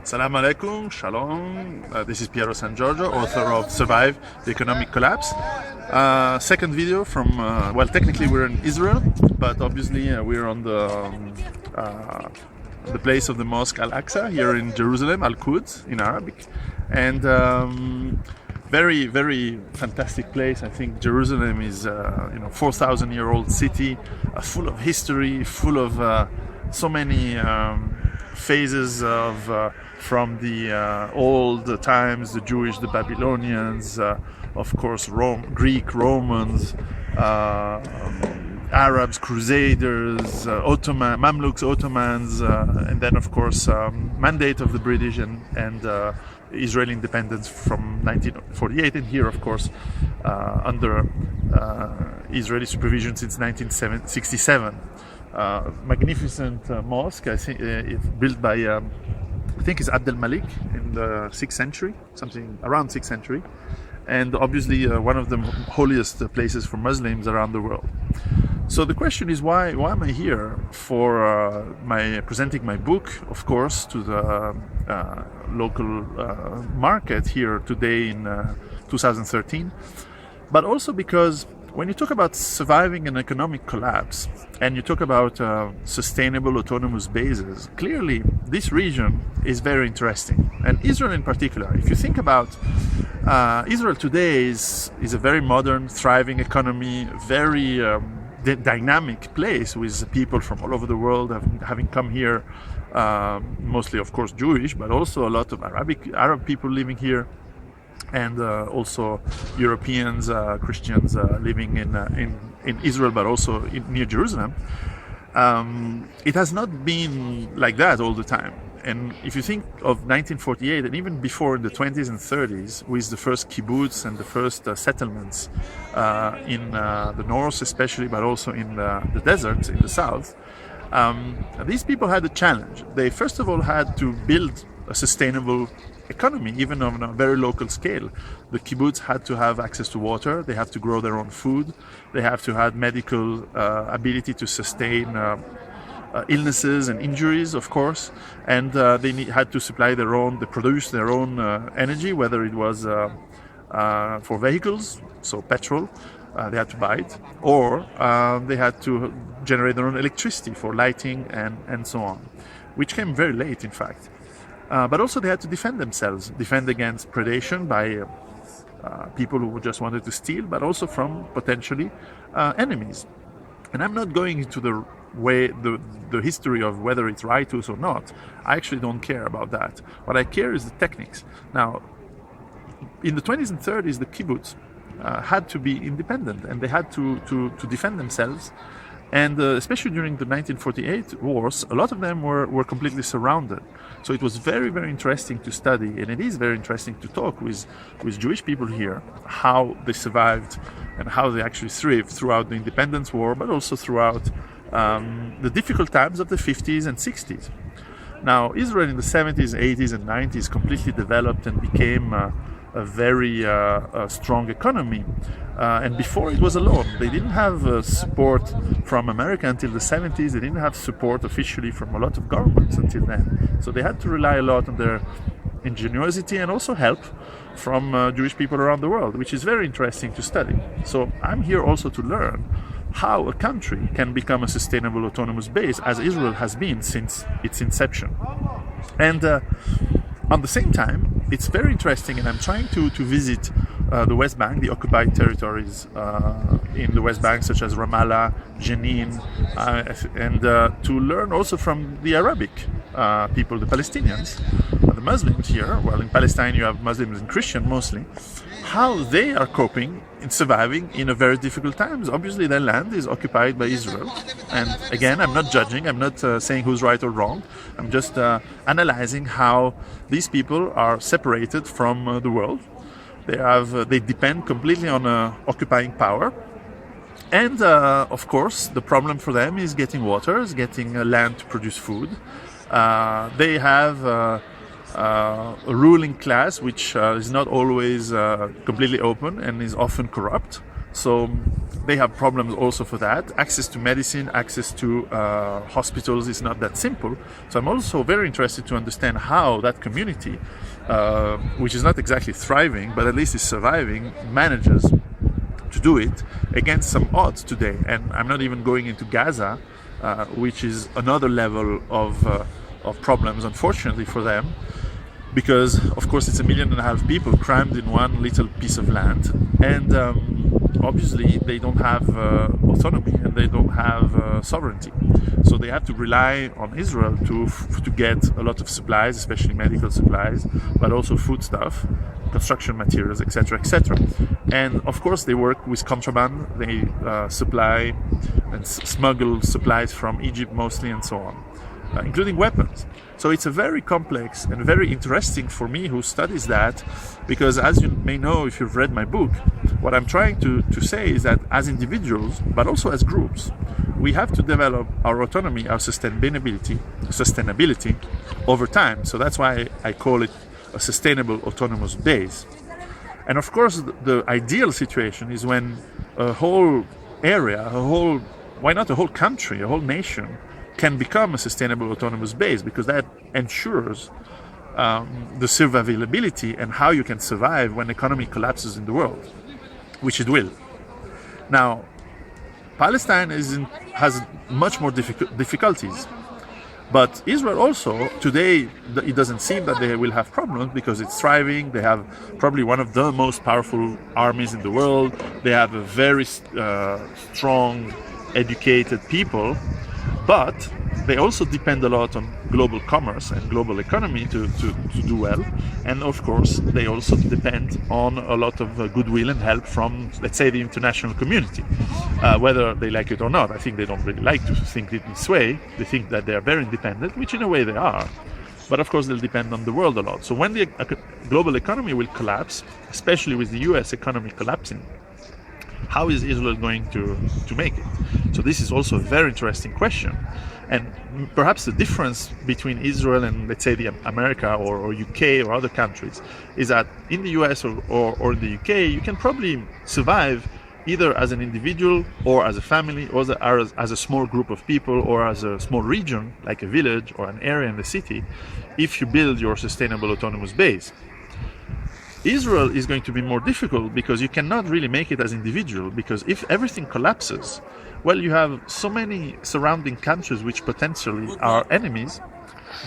Assalamu alaikum, shalom. This is Piero Giorgio, author of Survive the Economic Collapse. Second video from, technically we're in Israel, but obviously we're on the place of the Mosque Al-Aqsa here in Jerusalem, Al-Quds in Arabic. And very, very fantastic place. I think Jerusalem is, 4,000-year-old city, full of history, full of so many phases of from the old times, the Jewish, the Babylonians, of course, Greek, Romans, Arabs, Crusaders, Mamluks, Ottomans, and then, of course, mandate of the British and Israeli independence from 1948, and here, of course, under Israeli supervision since 1967. Magnificent mosque, I think, built by I think it's Abd al-Malik in the 6th century, something around 6th century, and obviously one of the holiest places for Muslims around the world. So the question is, why am I here for presenting my book, of course, to the local market here today in 2013, but also because when you talk about surviving an economic collapse and you talk about sustainable autonomous bases, clearly this region is very interesting. And Israel in particular, if you think about Israel today is a very modern, thriving economy, very dynamic place with people from all over the world having come here, mostly of course Jewish, but also a lot of Arab people living here, and also Europeans, Christians living in Israel, but also near Jerusalem. It has not been like that all the time. And if you think of 1948, and even before in the 20s and 30s, with the first kibbutz and the first settlements in the north especially, but also in the deserts in the south, these people had a challenge. They first of all had to build a sustainable economy, even on a very local scale. The kibbutz had to have access to water, they have to grow their own food, they have to have medical ability to sustain illnesses and injuries, of course, and they had to produce their own energy, whether it was for vehicles, so petrol, they had to buy it, or they had to generate their own electricity for lighting and so on, which came very late, in fact. But also they had to defend themselves, defend against predation by people who just wanted to steal, but also from potentially enemies. And I'm not going into the history of whether it's righteous or not. I actually don't care about that. What I care is the techniques. Now, in the 20s and 30s, the kibbutz had to be independent, and they had to defend themselves. And especially during the 1948 wars, a lot of them were completely surrounded. So it was very, very interesting to study, and it is very interesting to talk with Jewish people here, how they survived and how they actually thrived throughout the independence war, but also throughout the difficult times of the 50s and 60s. Now, Israel in the 70s, 80s, and 90s completely developed and became a very strong economy. And before it was alone. They didn't have support from America until the 70s. They didn't have support officially from a lot of governments until then. So they had to rely a lot on their ingenuity and also help from Jewish people around the world, which is very interesting to study. So I'm here also to learn how a country can become a sustainable autonomous base, as Israel has been since its inception. And at the same time, it's very interesting, and I'm trying to visit the West Bank, the occupied territories in the West Bank, such as Ramallah, Jenin, and to learn also from the Arabic people, the Palestinians, the Muslims here. Well, in Palestine you have Muslims and Christians mostly, how they are coping in surviving in a very difficult times. Obviously their land is occupied by Israel, and again, I'm not judging, I'm not saying who's right or wrong, I'm just analyzing how these people are separated from the world. They depend completely on occupying power, and of course the problem for them is getting water, is getting land to produce food. They have a ruling class which is not always completely open and is often corrupt. So they have problems also for that. Access to medicine, access to hospitals is not that simple. So I'm also very interested to understand how that community, which is not exactly thriving, but at least is surviving, manages to do it against some odds today. And I'm not even going into Gaza, which is another level of problems, unfortunately for them, because of course it's 1.5 million people crammed in one little piece of land, and obviously they don't have autonomy and they don't have sovereignty. So they have to rely on Israel to get a lot of supplies, especially medical supplies, but also food stuff, construction materials, etc., etc. And of course they work with contraband. They supply and smuggle supplies from Egypt mostly, and so on, including weapons. So it's a very complex and very interesting for me who studies that, because as you may know if you've read my book, what I'm trying to say is that as individuals, but also as groups, we have to develop our autonomy, our sustainability over time. So that's why I call it a sustainable autonomous base. And of course the ideal situation is when a whole area, why not a whole country, a whole nation, can become a sustainable autonomous base, because that ensures the survivability and how you can survive when economy collapses in the world, which it will. Now, Palestine has much more difficulties, but Israel also, today, it doesn't seem that they will have problems because it's thriving. They have probably one of the most powerful armies in the world. They have a very strong, educated people. But they also depend a lot on global commerce and global economy to do well. And of course, they also depend on a lot of goodwill and help from, let's say, the international community, whether they like it or not. I think they don't really like to think it this way. They think that they are very independent, which in a way they are. But of course, they'll depend on the world a lot. So when the global economy will collapse, especially with the US economy collapsing, how is Israel going to make it? So this is also a very interesting question. And perhaps the difference between Israel and, let's say, the America or UK or other countries is that in the US or in the UK, you can probably survive either as an individual or as a family or as a small group of people or as a small region, like a village or an area in the city, if you build your sustainable autonomous base. Israel is going to be more difficult because you cannot really make it as individual, because if everything collapses, well, you have so many surrounding countries which potentially are enemies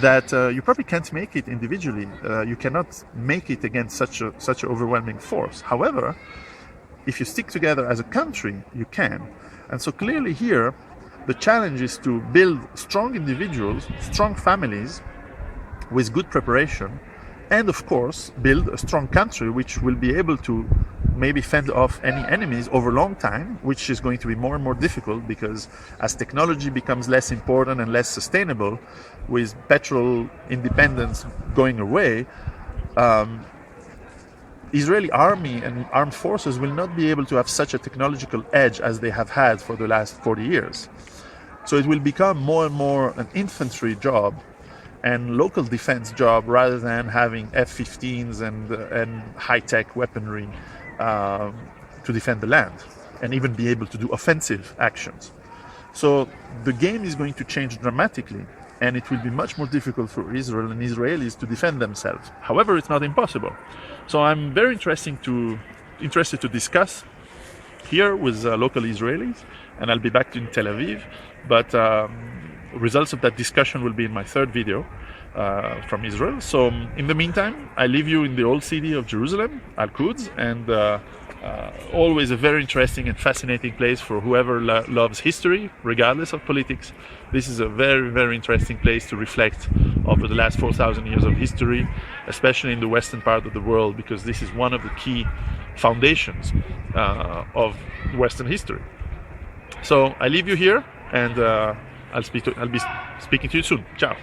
that you probably can't make it individually. You cannot make it against such an overwhelming force. However, if you stick together as a country, you can. And so clearly here, the challenge is to build strong individuals, strong families with good preparation, and of course build a strong country which will be able to maybe fend off any enemies over a long time, which is going to be more and more difficult, because as technology becomes less important and less sustainable, with petrol independence going away, Israeli army and armed forces will not be able to have such a technological edge as they have had for the last 40 years. So it will become more and more an infantry job and local defense job rather than having F-15s and high-tech weaponry to defend the land and even be able to do offensive actions. So the game is going to change dramatically, and it will be much more difficult for Israel and Israelis to defend themselves. However, it's not impossible. So I'm very interested to discuss here with local Israelis, and I'll be back in Tel Aviv. But results of that discussion will be in my third video from Israel. So in the meantime, I leave you in the old city of Jerusalem, Al-Quds, and always a very interesting and fascinating place for whoever loves history, regardless of politics. This is a very, very interesting place to reflect over the last 4,000 years of history, especially in the western part of the world, because this is one of the key foundations of Western history. So I leave you here, and I'll be speaking to you soon. Ciao.